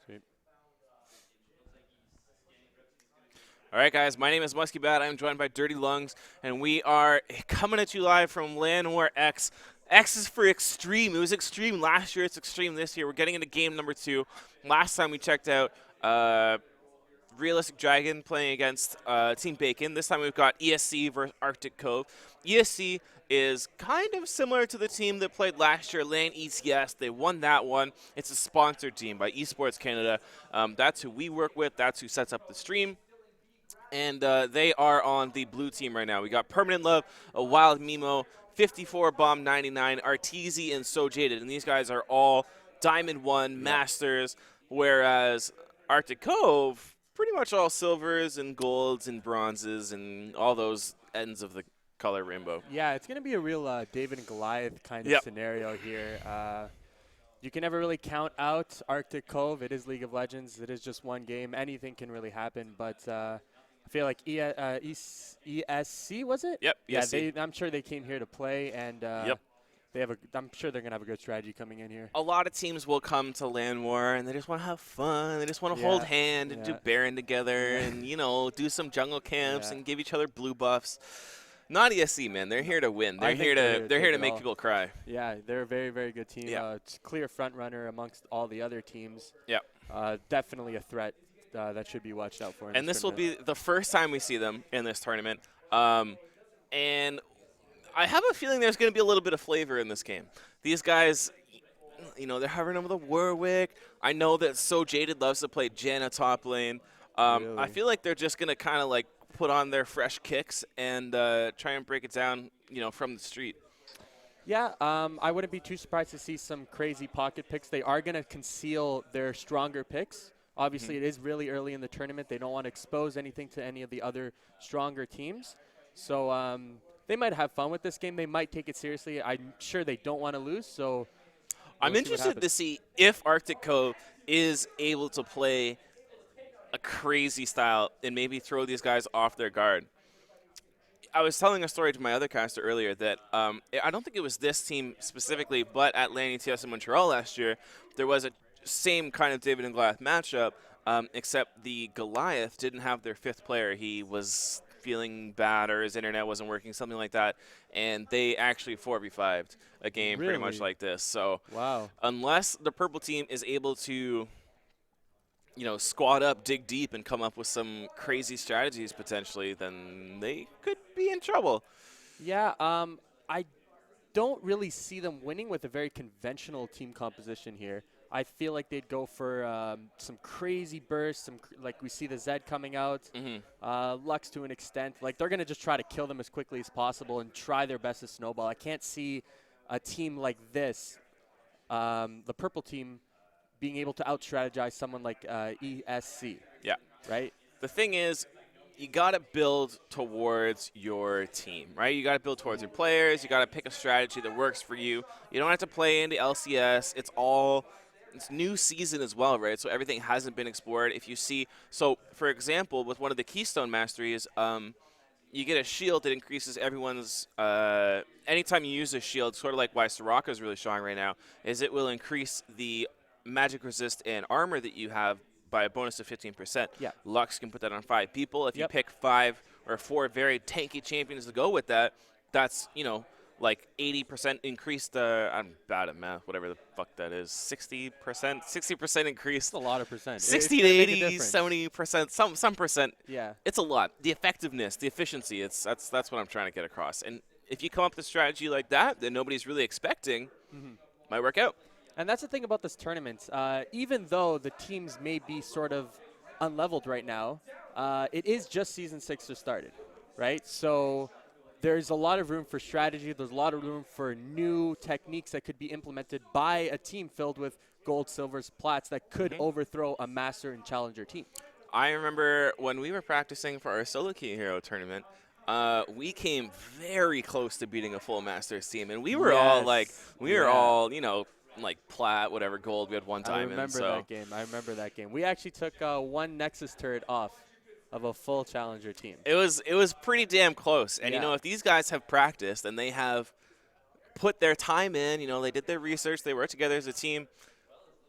Sweet. All right, guys, my name is Muskie Bat. I'm joined by Dirty Lungs, and we are coming at you live from LANWARX. X is for extreme. It was extreme last year. It's extreme this year. We're getting into game number 2. Last time we checked out Realistic Dragon playing against Team Bacon. This time we've got eSC versus Arctic Cove. eSC is kind of similar to the team that played last year, LAN ECS. They won that one. It's a sponsored team by Esports Canada. That's who we work with. That's who sets up the stream. And they are on the blue team right now. We got Permanent Love, a Wild Mimo, 54 Bomb 99, Arteezy, and So Jaded. And these guys are all Diamond 1 Masters, whereas Arctic Cove, pretty much all silvers and golds and bronzes and all those ends of the color rainbow. Yeah, it's going to be a real David and Goliath kind of Yep. scenario here. You can never really count out Arctic Cove. It is League of Legends. It is just one game. Anything can really happen. But I feel like ESC, was it? Yep, Yeah, ESC. I'm sure they came here to play, and Yep. I'm sure they're going to have a good strategy coming in here. A lot of teams will come to Land War and they just want to have fun. They just want to Yeah, hold hand and do yeah. Baron together Yeah. and, do some jungle camps Yeah. and give each other blue buffs. Not ESC, man. They're here to win. I They're think here they're to they're take here to it make all. people cry. Yeah, they're a very, very good team. Yeah. It's clear front runner amongst all the other teams. Yeah. Definitely a threat that should be watched out for. In And this will tournament. be the first time we see them in this tournament. And I have a feeling there's going to be a little bit of flavor in this game. These guys, they're hovering over the Warwick. I know that So Jaded loves to play Janna top lane. I Really? feel like they're just going to kind of like put on their fresh kicks and try and break it down, from the street. Yeah, I wouldn't be too surprised to see some crazy pocket picks. They are going to conceal their stronger picks. Obviously, it is really early in the tournament. They don't want to expose anything to any of the other stronger teams. So they might have fun with this game. They might take it seriously. I'm sure they don't want to lose. So I'm we'll see what interested to happens. see if Arctic Cove is able to play a crazy style and maybe throw these guys off their guard. I was telling a story to my other caster earlier that I don't think it was this team specifically, but at LAN ETS in Montreal last year, there was a same kind of David and Goliath matchup, except the Goliath didn't have their 5th player. He was feeling bad or his internet wasn't working, something like that, and they actually 4v5'd a game pretty much Really? like this. So Wow. unless the purple team is able to squat up, dig deep, and come up with some crazy strategies potentially, then they could be in trouble. Yeah, I don't really see them winning with a very conventional team composition here. I feel like they'd go for some crazy bursts, like we see the Zed coming out, Lux to an extent. Like they're going to just try to kill them as quickly as possible and try their best to snowball. I can't see a team like this, the purple team, being able to out-strategize someone like eSC. Yeah. Right? The thing is, you got to build towards your team, right? You got to build towards your players. You got to pick a strategy that works for you. You don't have to play into LCS. It's new season as well, right? So everything hasn't been explored. If you see, so for example, with one of the Keystone Masteries, you get a shield that increases everyone's, anytime you use a shield, sort of like why Soraka is really strong right now, is it will increase the magic resist and armor that you have by a bonus of 15%. Yeah. Lux can put that on 5 people. If you Yep. pick 5 or 4 very tanky champions to go with that, that's, like 80% increased, I'm bad at math, whatever the fuck that is, 60% increase. It's a lot of percent. 60 to gonna make a 80, difference. 70%, some percent. Yeah. It's a lot. The effectiveness, the efficiency, that's what I'm trying to get across. And if you come up with a strategy like that nobody's really expecting, might work out. And that's the thing about this tournament. Even though the teams may be sort of unleveled right now, it is just Season 6 just started, right? So there's a lot of room for strategy. There's a lot of room for new techniques that could be implemented by a team filled with gold, silvers, plats that could overthrow a master and challenger team. I remember when we were practicing for our Solo Key Hero tournament, we came very close to beating a full Masters team, and we were all Yes. like, like plat, whatever, gold. We had one I time, remember that game. I remember that game. We actually took one Nexus turret off of a full challenger team. it was pretty damn close. And Yeah. if these guys have practiced and they have put their time in, they did their research, they worked together as a team.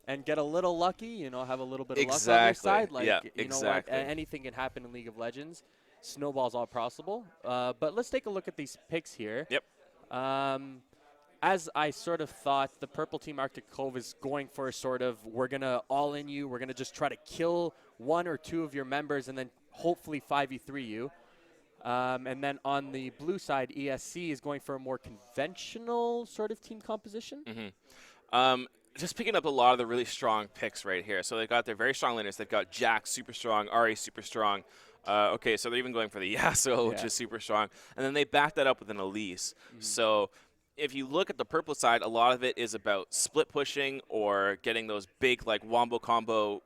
and get a little lucky, you know, have a little bit of luck on their Exactly. side. Yeah, Like, you know what, exactly. anything can happen in League of Legends. Snowball's all possible. But let's take a look at these picks here. Yep. Um, as I sort of thought, the purple team Arctic Cove is going for a sort of, we're going to all in you. We're going to just try to kill one or two of your members and then hopefully 5v3 you. And then on the blue side, ESC is going for a more conventional sort of team composition. Just picking up a lot of the really strong picks right here. So they've got their very strong laners. They've got Jack, super strong, Ari, super strong. Okay, so they're even going for the Yasuo, which is super strong. And then they back that up with an Elise. So if you look at the purple side, a lot of it is about split pushing or getting those big, like, wombo combo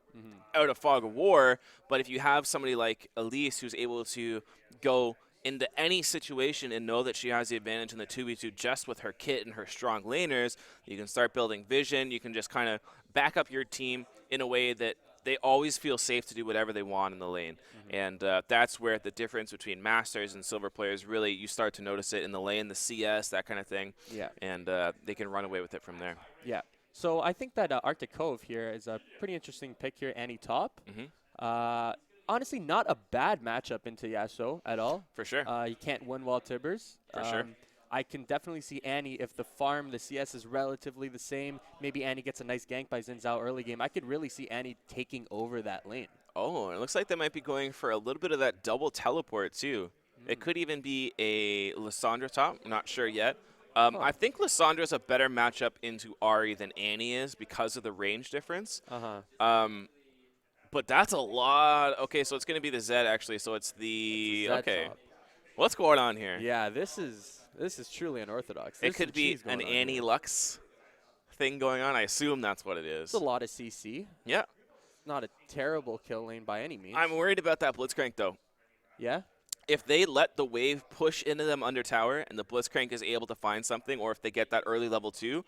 out of Fog of War. But if you have somebody like Elise who's able to go into any situation and know that she has the advantage in the 2v2 just with her kit and her strong laners, you can start building vision. You can just kind of back up your team in a way that they always feel safe to do whatever they want in the lane. And that's where the difference between Masters and Silver players really, you start to notice it in the lane, the CS, that kind of thing. Yeah. And they can run away with it from there. Yeah. So I think that Arctic Cove here is a pretty interesting pick here, Annie top. Honestly, not a bad matchup into Yasuo at all. For sure. You can't win while Tibbers. For sure. I can definitely see Annie, if the farm, the CS is relatively the same, maybe Annie gets a nice gank by Xin Zhao early game. I could really see Annie taking over that lane. Oh, it looks like they might be going for a little bit of that double teleport, too. It could even be a Lissandra top. I'm not sure yet. I think Lissandra's a better matchup into Ahri than Annie is because of the range difference. But that's a lot. Okay, so it's going to be the Zed, actually. So it's the Zed okay. top. What's going on here? Yeah, this is truly unorthodox. It could be an Annie Lux thing going on. I assume that's what it is. It's a lot of CC. Yeah. Not a terrible kill lane by any means. I'm worried about that Blitzcrank, though. Yeah? If they let the wave push into them under tower and the Blitzcrank is able to find something, or if they get that early level 2,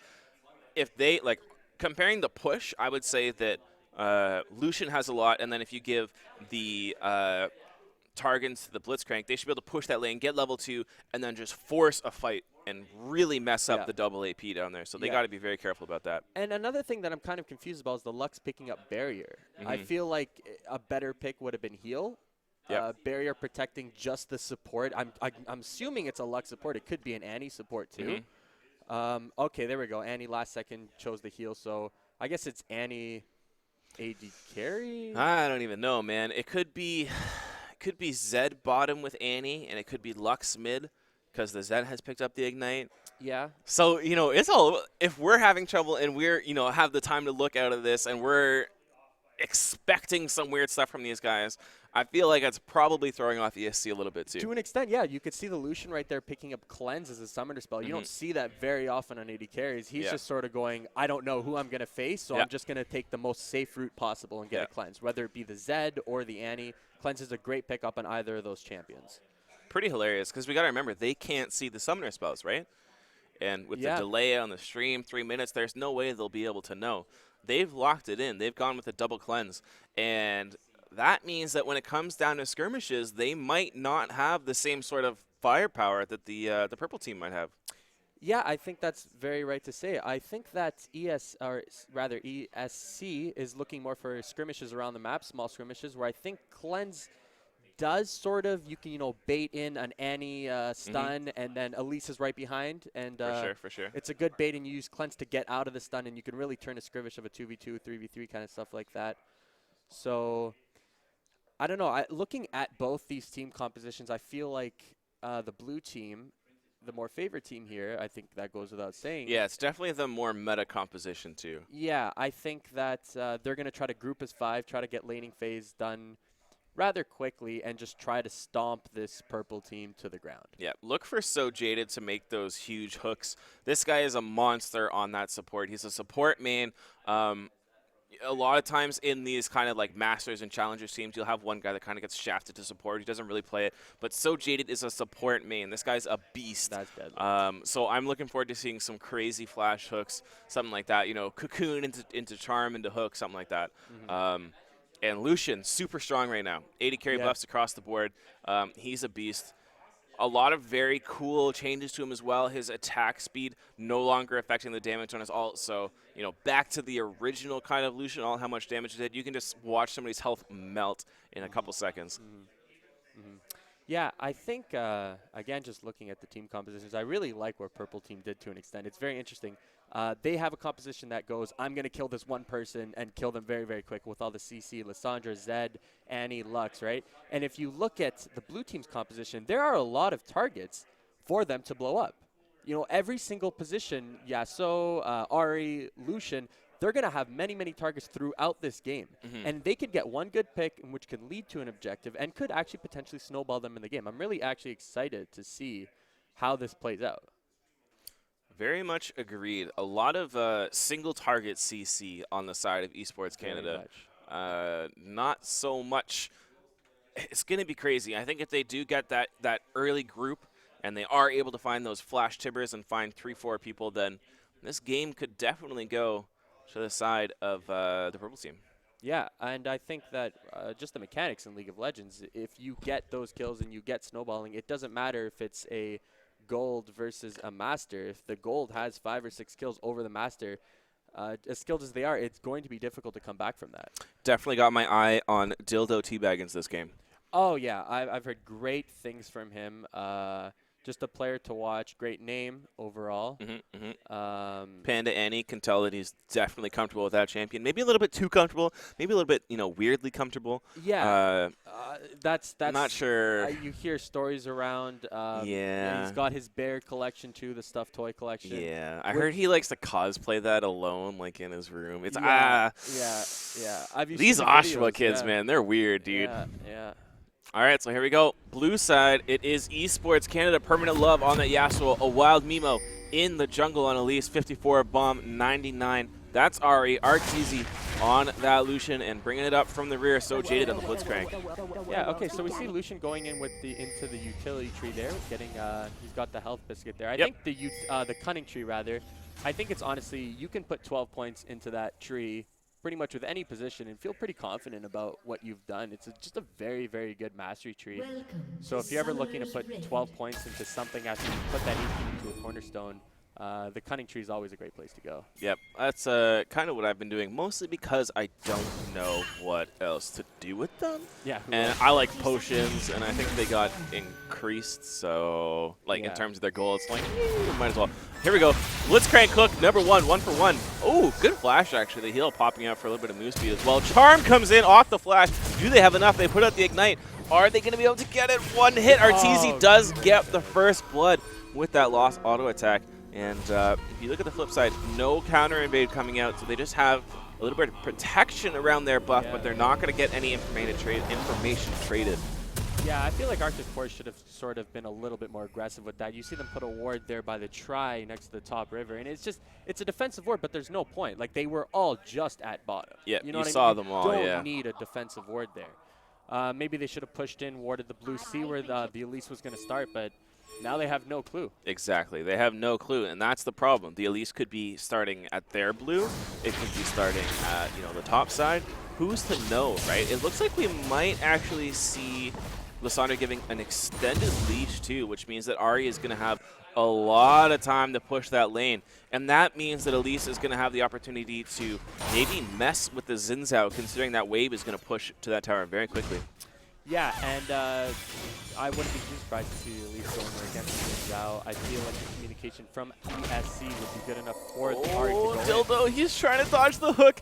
if they, like, comparing the push, I would say that Lucian has a lot, and then if you give the Targans to the Blitzcrank, they should be able to push that lane, get level 2, and then just force a fight and really mess up the double AP down there. So they got to be very careful about that. And another thing that I'm kind of confused about is the Lux picking up Barrier. I feel like a better pick would have been Heal. Barrier protecting just the support. I'm assuming it's a Lux support. It could be an Annie support too. Okay, there we go. Annie last second chose the heal, so I guess it's Annie AD carry. I don't even know, man. It could be Zed bottom with Annie, and it could be Lux mid because the Zed has picked up the Ignite. Yeah. So, you know, it's all, if we're having trouble and we're, you know, have the time to look out of this and we're expecting some weird stuff from these guys, I feel like it's probably throwing off ESC a little bit too. To an extent, yeah. You could see the Lucian right there picking up Cleanse as a summoner spell. You don't see that very often on AD carries. He's just sort of going, I don't know who I'm going to face, so I'm just going to take the most safe route possible and get a Cleanse, whether it be the Zed or the Annie. Cleanse is a great pickup on either of those champions. Pretty hilarious because we got to remember, they can't see the summoner spells, right? And with the delay on the stream, 3 minutes, there's no way they'll be able to know. They've locked it in. They've gone with a double cleanse. And that means that when it comes down to skirmishes, they might not have the same sort of firepower that the purple team might have. Yeah, I think that's very right to say. I think that ESC is looking more for skirmishes around the map, small skirmishes, where I think Cleanse does sort of, you can, you know, bait in an Annie stun, and then Elise is right behind. And For sure. it's a good bait, and you use Cleanse to get out of the stun, and you can really turn a skirmish of a 2v2, 3v3 kind of stuff like that. So, I don't know. Looking at both these team compositions, I feel like the blue team, the more favored team here, I think that goes without saying. Yeah, it's definitely the more meta composition too. Yeah, I think that they're going to try to group as 5, try to get laning phase done rather quickly, and just try to stomp this purple team to the ground. Yeah, look for So Jaded to make those huge hooks. This guy is a monster on that support. He's a support main. A lot of times in these kind of like Masters and Challengers teams, you'll have one guy that kind of gets shafted to support. He doesn't really play it. But So Jaded is a support main. This guy's a beast. That's deadly. So I'm looking forward to seeing some crazy flash hooks, something like that. You know, Cocoon into Charm into hook, something like that. And Lucian, super strong right now. 80 carry buffs across the board. He's a beast. A lot of very cool changes to him as well. His attack speed no longer affecting the damage on his ult. So, you know, back to the original kind of Lucian ult, how much damage it did. You can just watch somebody's health melt in a couple seconds. Yeah, I think, again, just looking at the team compositions, I really like what Purple Team did to an extent. It's very interesting. They have a composition that goes, I'm going to kill this one person and kill them very, very quick with all the CC, Lissandra, Zed, Annie, Lux, right? And if you look at the blue team's composition, there are a lot of targets for them to blow up. You know, every single position, Yasuo, Ahri, Lucian, they're going to have many, many targets throughout this game. And they could get one good pick, which can lead to an objective and could actually potentially snowball them in the game. I'm really actually excited to see how this plays out. Very much agreed. A lot of single target CC on the side of Esports Canada. Not so much. It's going to be crazy. I think if they do get that early group and they are able to find those flash tibbers and find 3-4 people, then this game could definitely go to the side of the Purple team. Yeah, and I think that just the mechanics in League of Legends, if you get those kills and you get snowballing, it doesn't matter if it's a gold versus a master. If the gold has 5 or 6 kills over the master, as skilled as they are, it's going to be difficult to come back from that. Definitely got my eye on Dildo Teabaggins this game. Oh, yeah, I've heard great things from him. Just a player to watch. Great name overall. Panda Annie can tell that he's definitely comfortable with that champion. Maybe a little bit too comfortable. Maybe a little bit, weirdly comfortable. Yeah, that's. I'm not sure. You hear stories around. Yeah. He's got his bear collection too, the stuffed toy collection. Yeah, I heard he likes to cosplay that alone, like in his room. It's yeah. These Oshawa kids, man, they're weird, dude. Yeah. All right, so here we go. Blue side, it is Esports Canada, Permanent Love on the Yasuo, a Wild Mimo in the jungle on Elise, 54, Bomb 99. That's Ahri, RTZ on that Lucian and bringing it up from the rear, So Jaded on the Blitzcrank. Yeah, okay, so we see Lucian going in with into the utility tree there, getting he's got the health biscuit there. I think the cunning tree rather. I think it's honestly, you can put 12 points into that tree pretty much with any position and feel pretty confident about what you've done. It's just a very, very good mastery tree. So if you're ever looking to put 12 points into something after you put that 18 into a cornerstone, the cunning tree is always a great place to go. Yep, that's kind of what I've been doing, mostly because I don't know what else to do with them. Yeah. And I like potions, and I think they got increased, so, like, in terms of their goal, it's like, might as well. Here we go. Blitzcrank Cook, number 1, 1 for 1. Oh, good flash, actually. The heal popping out for a little bit of move speed as well. Charm comes in off the flash. Do they have enough? They put out the Ignite. Are they going to be able to get it? One hit. Arteezy does get the first blood with that lost auto attack. And if you look at the flip side, no counter invade coming out, so they just have a little bit of protection around their buff, but they're not going to get any information traded. Yeah, I feel like Arctic Force should have sort of been a little bit more aggressive with that. You see them put a ward there by the Tri next to the top river, and it's a defensive ward, but there's no point. Like, they were all just at bottom. Yeah, you know you what saw I mean? them all, You don't need a defensive ward there. Maybe they should have pushed in, warded the blue C where the Elise was going to start, but now they have no clue. Exactly. They have no clue, and that's the problem. The Elise could be starting at their blue. It could be starting at, the top side. Who's to know, right? It looks like we might actually see Lissandra giving an extended leash, too, which means that Ahri is going to have a lot of time to push that lane. And that means that Elise is going to have the opportunity to maybe mess with the Xin Zhao, considering that wave is going to push to that tower very quickly. Yeah, and I wouldn't be too surprised to see Elise going against Xin Zhao. I feel like the communication from eSC would be good enough for Ahri to go Dildo, he's trying to dodge the hook.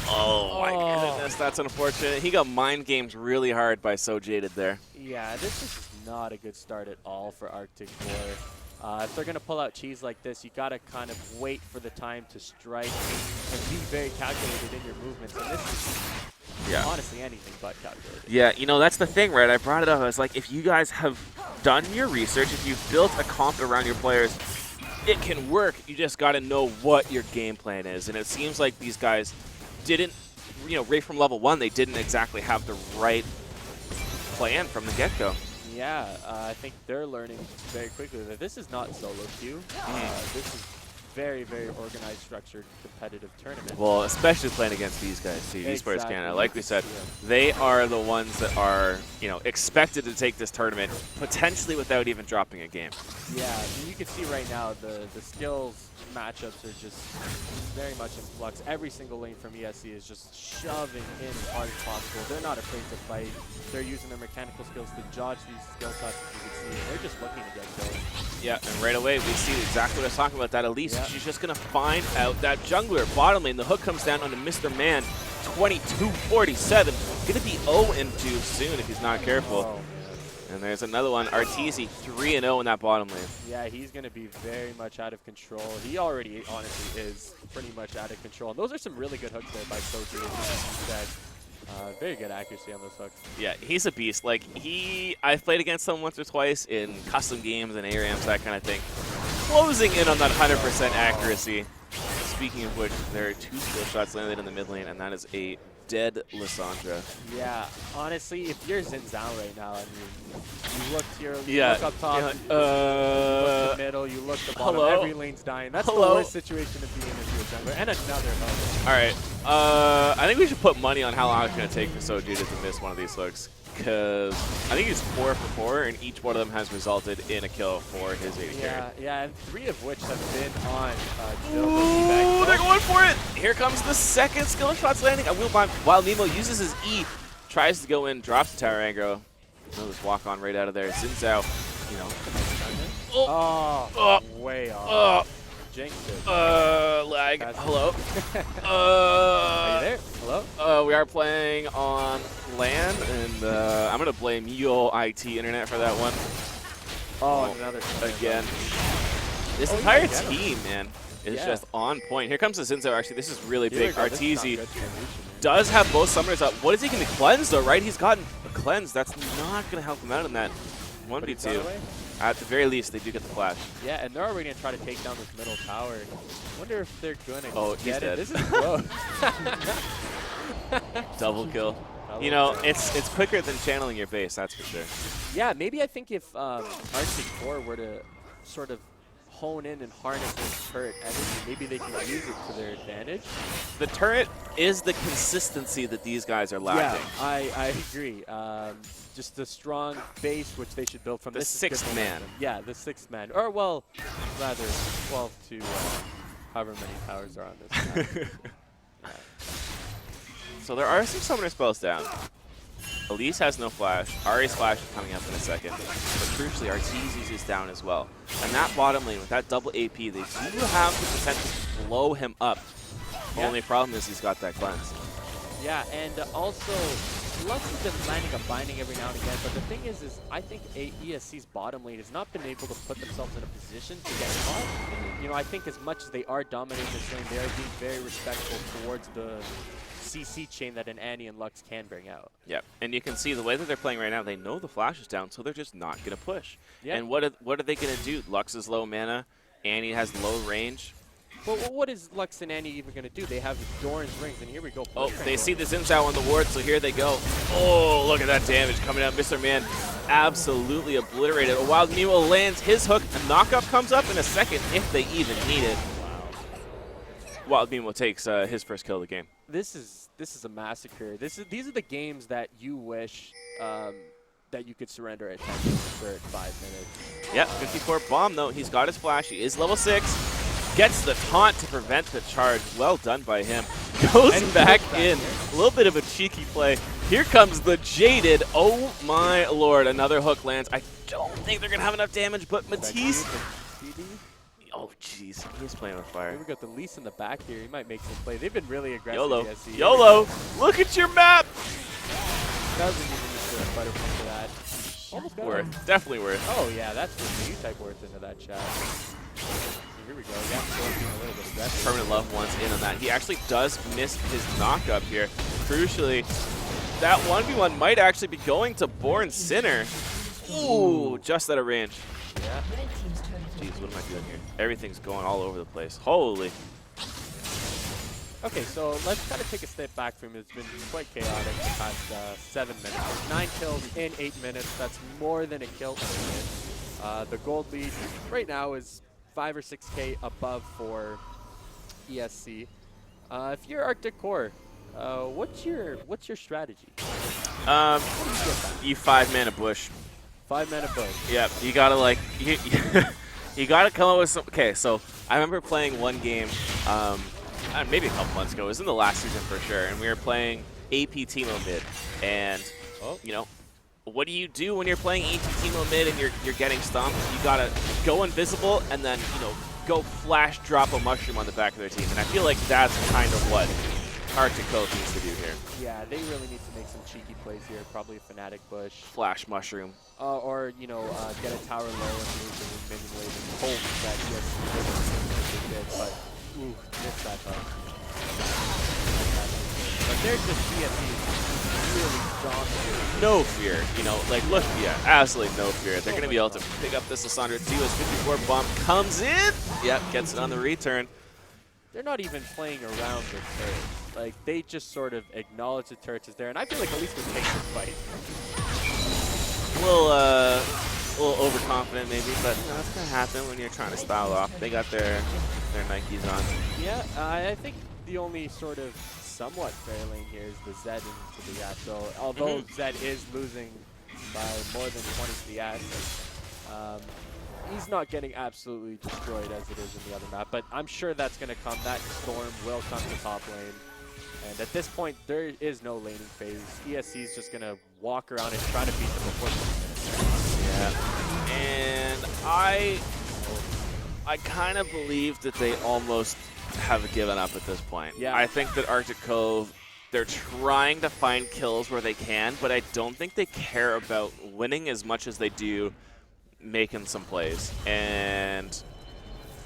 Oh, my goodness, that's unfortunate. He got mind games really hard by So Jaded there. Yeah, this is not a good start at all for Arctic Core. If they're going to pull out cheese like this, you got to kind of wait for the time to strike and be very calculated in your movements. And this is honestly anything but calculated. Yeah, that's the thing, right? I brought it up. I was like, if you guys have done your research, if you've built a comp around your players, it can work. You just got to know what your game plan is. And it seems like these guys didn't, right from level 1, they didn't exactly have the right plan from the get-go. Yeah, I think they're learning very quickly that this is not solo queue. This is very, very organized, structured, competitive tournament. Well, especially playing against these guys too, Exactly. Esports Canada. Like we said, they are the ones that are, you know, expected to take this tournament potentially without even dropping a game. Yeah, I mean, you can see right now the skills matchups are just very much in flux. Every single lane from ESC is just shoving in as hard as possible. They're not afraid to fight. They're using their mechanical skills to dodge these skill shots, as you can see. They're just looking to get killed. Yeah, and right away we see exactly what I was talking about. That Elise, Yeah. she's just gonna find out that jungler bottom lane. The hook comes down onto Mr. Man, 22-47. Gonna be 0-2 soon if he's not careful. Oh, man. And there's another one, Arteezy, 3-0 in that bottom lane. Yeah, he's going to be very much out of control. He already, honestly, is pretty much out of control. And those are some really good hooks there by Soju. Very good accuracy on those hooks. Yeah, he's a beast. Like, I've played against him once or twice in custom games and ARAMs, that kind of thing. Closing in on that 100% accuracy. Speaking of which, there are 2 skill shots landed in the mid lane, and that is a dead Lissandra. Yeah, honestly, if you're Xin Zhao right now, I mean, you look here, you Yeah. look up top, Yeah. you look the middle, you look the bottom, Hello? every lane's dying. That's Hello? the worst situation to be in if you're a jungler. And another hook. All right, I think we should put money on how long it's going to take for Soju to miss one of these hooks, because I think he's 4 for 4, and each one of them has resulted in a kill for his AD carry. Yeah, and 3 of which have been on Ooh, they're going for it! Here comes the second skill shots landing. While Nemo uses his E, tries to go in, drops the tower aggro. He'll just walk on right out of there. Xin Zhao, you know. Oh, way off. Jinxed it. Lag. Hello. Are you there? Hello? We are playing on LAN, and I'm gonna blame your IT internet for that one. Oh, another again. This Oh, entire yeah, team, man, is Yeah. just on point. Here comes the Xin Zhao. Actually, this is really Here we big. go. This is not Arteezy good transition, man. does have both summoners up. What is he going to cleanse, though, right? He's gotten a cleanse. That's not going to help him out in that But he's 1v2. got away. At the very least, they do get the flash. Yeah, and they're already going to try to take down this middle tower. I wonder if they're going to Oh, he's get dead. it. This is close. Double kill. Double You know, kill. it's quicker than channeling your base, that's for sure. Yeah, maybe I think if Arctic Core were to sort of hone in and harness this turret energy, maybe they can use it to their advantage. The turret is the consistency that these guys are lacking. Yeah, I agree. Just a strong base, which they should build from The this is good sixth man. momentum. Yeah, the 6th man. Or, well, rather 12 to however many towers are on this map. Yeah. So there are some summoner spells down. Elise has no flash. Ari's flash is coming up in a second. But crucially, Arteezy's is down as well. And that bottom lane, with that double AP, they do have the potential to blow him up. The Yeah. only problem is he's got that cleanse. Yeah, and also, Lux has been landing a binding every now and again, but the thing is I think ESC's bottom lane has not been able to put themselves in a position to get caught. You know, I think as much as they are dominating this lane, they are being very respectful towards the CC chain that an Annie and Lux can bring out. Yep, and you can see the way that they're playing right now, they know the flash is down, so they're just not going to push. Yeah. And what are they going to do? Lux is low mana, Annie has low range. Well, what is Lux and Annie even going to do? They have Doran's rings, and here we go. Oh, they see the Xin Zhao on the ward, so here they go. Oh, look at that damage coming out. Mr. Man absolutely obliterated. Wild Nemo lands his hook. A knockup comes up in a second if they even need it. Wild Nemo takes his first kill of the game. This is a massacre. These are the games that you wish that you could surrender at 10 for 5 minutes. Yep, 54 bomb though. He's got his flash. He is level 6. Gets the taunt to prevent the charge. Well done by him. Goes back in. A little bit of a cheeky play. Here comes the Jaded. Oh my lord. Another hook lands. I don't think they're going to have enough damage, but Matisse. Oh jeez. He's playing with fire. Here we got the Lease in the back here. He might make some play. They've been really aggressive. YOLO. ESC. YOLO. Look at your map. Doesn't even need to butter for that. Almost got him. Worth. Definitely worth. Oh yeah, that's what you type worth into that chat. Here we go. Yeah, being a little bit aggressive. Permanent Love wants in on that. He actually does miss his knockup here. Crucially, that 1v1 might actually be going to Born Sinner. Ooh, just out of range. Yeah. Jeez, what am I doing here? Everything's going all over the place. Holy. Okay, so let's kind of take a step back from it. It's been quite chaotic the past 7 minutes. 9 kills in 8 minutes. That's more than a kill per minute. The gold lead right now is 5 or 6K above for ESC. If you're Arctic Core, what's your strategy? You 5-man a bush. 5-mana bush. Yep, you gotta like you gotta come up with some. Okay, so I remember playing one game, maybe a couple months ago. It was in the last season for sure, and we were playing AP Teemo mid. And you know, what do you do when you're playing AP Teemo mid and you're getting stomped? You gotta go invisible and then go flash drop a mushroom on the back of their team. And I feel like that's kind of what Arctic Cove needs to do here. Yeah, they really need to make some cheeky plays here. Probably a Fnatic bush. Flash mushroom. Or, get a tower low and move the minion wave and hope that ESC did, but, ooh, missed that though. But they're just ESC really dominating. No fear, look, absolutely no fear. They're going to be able to pick up this Lissandra too as 54 bomb comes in. Yep, gets it on the return. They're not even playing around the turret. Like, they just sort of acknowledge the turret is there, and I feel like at least we take the fight. A little overconfident maybe, but that's going to happen when you're trying to style off. They got their Nikes on. Yeah, I think the only sort of somewhat fair lane here is the Zed into the Yash. So although Zed is losing by more than 20 to the Yash, he's not getting absolutely destroyed as it is in the other map. But I'm sure that's going to come. That storm will come to top lane. And at this point, there is no laning phase. ESC is just going to walk around and try to beat them before 20 minutes. Yeah. And I kind of believe that they almost have given up at this point. Yeah. I think that Arctic Cove, they're trying to find kills where they can, but I don't think they care about winning as much as they do making some plays. And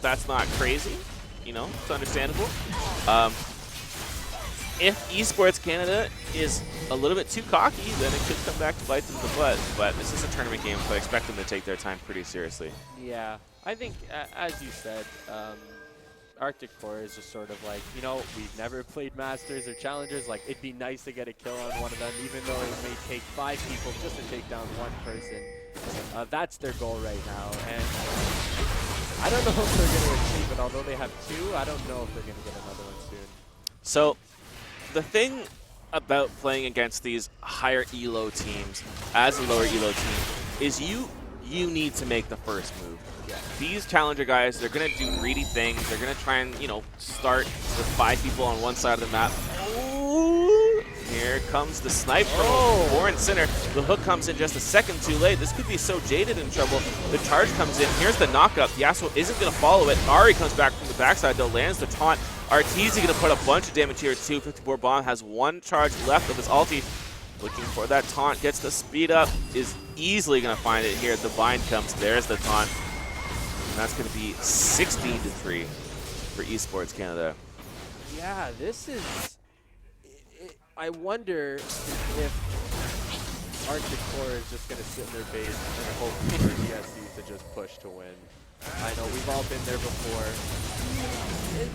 that's not crazy, it's understandable. If Esports Canada is a little bit too cocky, then it could come back to bite them in the butt. But this is a tournament game, so I expect them to take their time pretty seriously. Yeah, I think, as you said, Arctic Core is just sort of like, we've never played Masters or Challengers. Like, it'd be nice to get a kill on one of them, even though it may take 5 people just to take down one person. That's their goal right now. And I don't know if they're going to achieve it. Although they have 2, I don't know if they're going to get another one soon. So the thing about playing against these higher elo teams as a lower elo team is you need to make the first move. Yeah. These challenger guys, they're going to do greedy things. They're going to try and, start with 5 people on one side of the map. Ooh, here comes the snipe from Warren Center. The hook comes in just a second too late. This could be so Jaded in trouble. The charge comes in. Here's the knockup. Yasuo isn't going to follow it. Ari comes back from the backside, though, lands the taunt. Arteezy going to put a bunch of damage here too. 54 bomb has 1 charge left of his ulti. Looking for that taunt, gets the speed up, is easily going to find it here. The bind comes, there's the taunt. And that's going to be 16-3 for Esports Canada. Yeah, this is... I wonder if Arctic Core is just going to sit in their base and hope for ESC to just push to win. I know we've all been there before.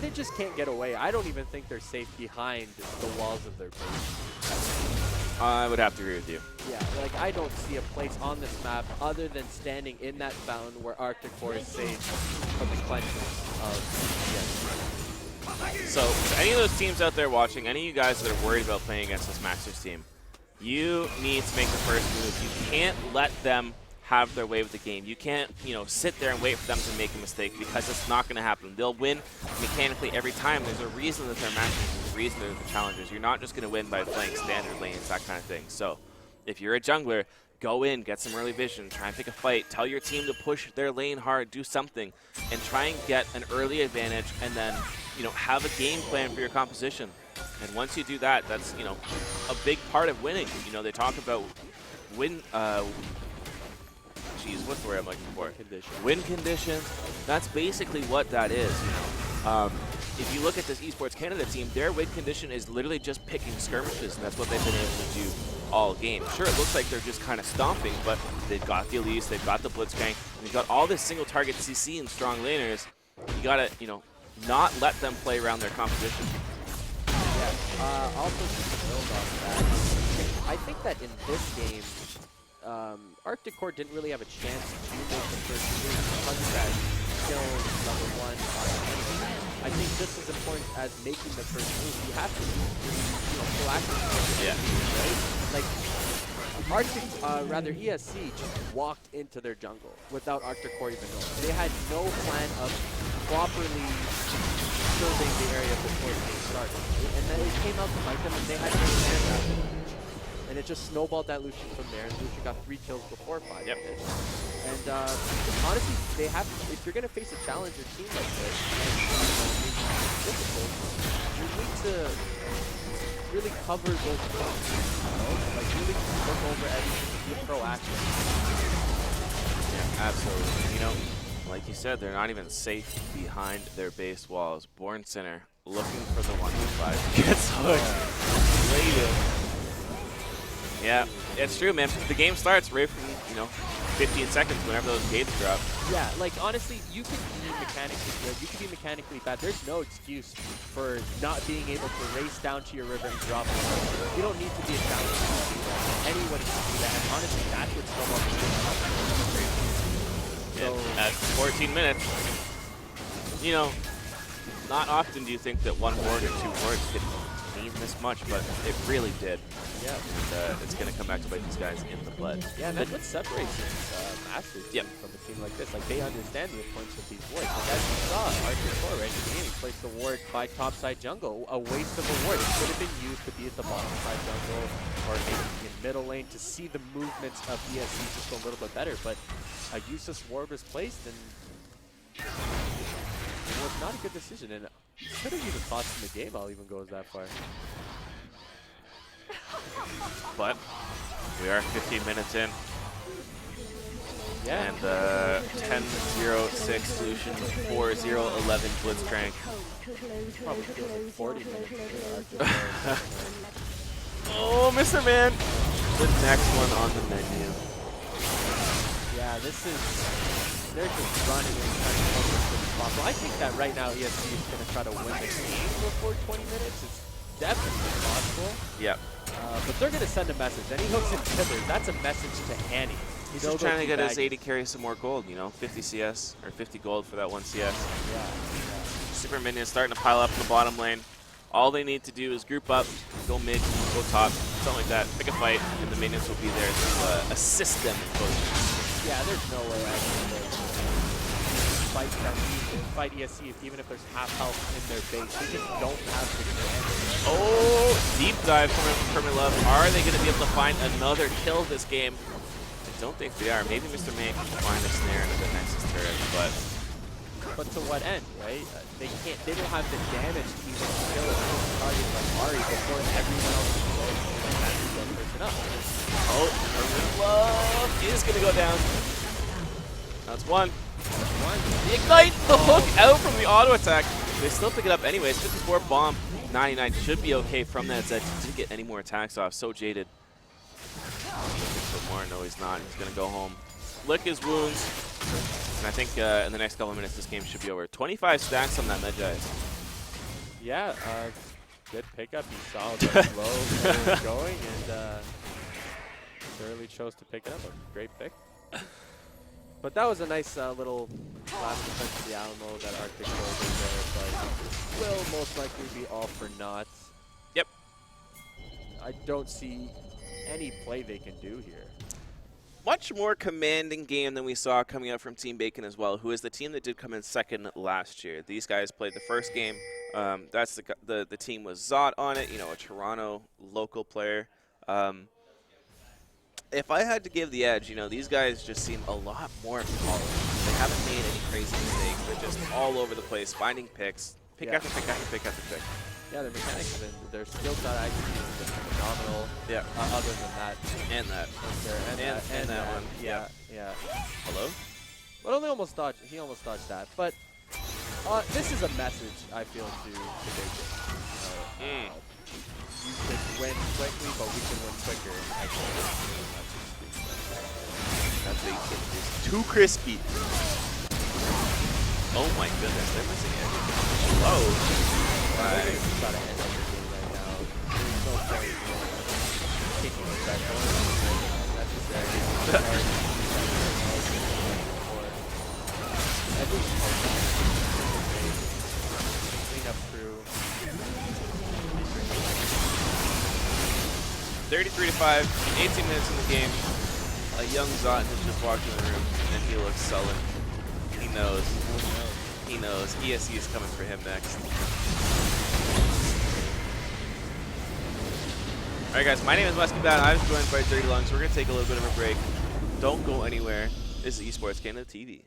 They just can't get away. I don't even think they're safe behind the walls of their base. I would have to agree with you. Yeah, like I don't see a place on this map other than standing in that fountain where Arctic Core is safe from the cleanses of ESC. So, for any of those teams out there watching, any of you guys that are worried about playing against this Masters team, you need to make the first move. You can't let them have their way with the game. You can't, sit there and wait for them to make a mistake because it's not going to happen. They'll win mechanically every time. There's a reason that they're Masters. There's a reason they're the challengers. You're not just going to win by playing standard lanes, that kind of thing. So, if you're a jungler, go in, get some early vision, try and pick a fight, tell your team to push their lane hard, do something, and try and get an early advantage, and then, have a game plan for your composition. And once you do that, that's, a big part of winning. They talk about win, what's the word I'm looking for? Win conditions. That's basically what that is. If you look at this Esports Canada team, their win condition is literally just picking skirmishes, and that's what they've been able to do all game. Sure, it looks like they're just kind of stomping, but they've got the Elise, they've got the Blitzcrank, and they've got all this single target CC and strong laners. You gotta, not let them play around their composition. Yeah. Also, just to build on that, I think that in this game, Arctic Core didn't really have a chance to make the first move because that skill level 1 on anything. I think just as important as making the first move, you have to be proactive. Yeah. Right? Like, ESC just walked into their jungle without Arctic Core even knowing. They had no plan of properly serving the area before the game started. And then it came out to bite them, and they had to stand that. And it just snowballed that Lucian from there, and Lucian got 3 kills before 5 minutes. And honestly, they have. If you're gonna face a challenger team like this, and it's difficult, you need to really cover those points. Like really look over everything, be proactive. Yeah, absolutely. Like you said, they're not even safe behind their base walls. Born Sinner looking for the 1v5. Gets hooked. Later. Yeah, it's true, man. The game starts right from, 15 seconds whenever those gates drop. Yeah, like honestly, you can be mechanically good, you can be mechanically bad. There's no excuse for not being able to race down to your river and drop it. You don't need to be a challenger to do that. Anyone can do that, and honestly, that's what's so much So at 14 minutes, not often do you think that one word or 2 words could mean this much, but it really did. Yeah. And it's going to come back to bite these guys in the butt. Yeah, and that's what separates this master team from a team like this. Like, they understand the importance of these wards. Like, as you saw, Arctic Core right in the beginning placed the ward by topside jungle. A waste of a ward. It could have been used to be at the bottom side jungle or maybe in middle lane to see the movements of ESC just a little bit better. But a useless ward was placed, and it was not a good decision. And should have even cost him the game. I'll even go that far. But we are 15 minutes in. Yeah. And 10-0-6 Lucian, 4-0-11 Blitzcrank. Probably feels like 40 minutes. Oh, Mr. Man! The next one on the menu. Yeah, this is... They're just running and trying to focus as much as possible. I think that right now ESC is going to try to win the game before 20 minutes. It's definitely possible. Yep. But they're going to send a message. Any hooks and tibbers, that's a message to Annie. He's just trying to get his AD carry some more gold, 50 CS, or 50 gold for that 1 CS. Yeah. Super minions starting to pile up in the bottom lane. All they need to do is group up, go mid, go top, something like that, pick a fight, and the minions will be there to assist them. Yeah, there's no way I can fight ESC even if there's half health in their base. They just don't have the advantage. Oh, deep dive from Love. Are they going to be able to find another kill this game? I don't think they are. Maybe Mr. May can find a snare into the Nexus turret, but to what end, right? They can't. They don't have the damage to even kill a target like Ari before everyone else is person up. Oh, Love is going to go down. That's one. The Ignite, the hook out from the auto attack. They still pick it up anyways. 54 bomb, 99 should be okay from that Zed. He didn't get any more attacks off. So jaded. More. No, he's not. He's going to go home. Lick his wounds. And I think in the next couple of minutes, this game should be over. 25 stacks on that Medjay. Yeah, good pickup. He saw the low was going and thoroughly chose to pick it up. A great pick. But that was a nice little last defense of the Alamo that Arctic Core did there, but will most likely be all for naught. Yep. I don't see any play they can do here. Much more commanding game than we saw coming out from Team Bacon as well, who is the team that did come in second last year. These guys played the first game. That's the team with Zot on it, a Toronto local player. If I had to give the edge, these guys just seem a lot more polished. They haven't made any crazy mistakes. They're just all over the place, finding picks, pick after pick after pick after pick. Yeah, their mechanics have been, their skill set actually has been phenomenal. Yeah. Other than that. And that. And that one. Yeah. Hello? Well, he almost dodged that. But this is a message, I feel, to Bacon. You can win quickly, but we can win quicker. That Bacon is too crispy. Oh my goodness, they're missing it. Whoa. Right. It's got to end up the game right now. There's no point in kicking the back door. Necessary. At least 33-5, 18 minutes in the game. A young Zotin has just walked in the room, and he looks sullen. He knows. He knows. ESC is coming for him next. All right, guys. My name is Musky Bat. I was joined by Dirty Lungs. We're gonna take a little bit of a break. Don't go anywhere. This is Esports Canada TV.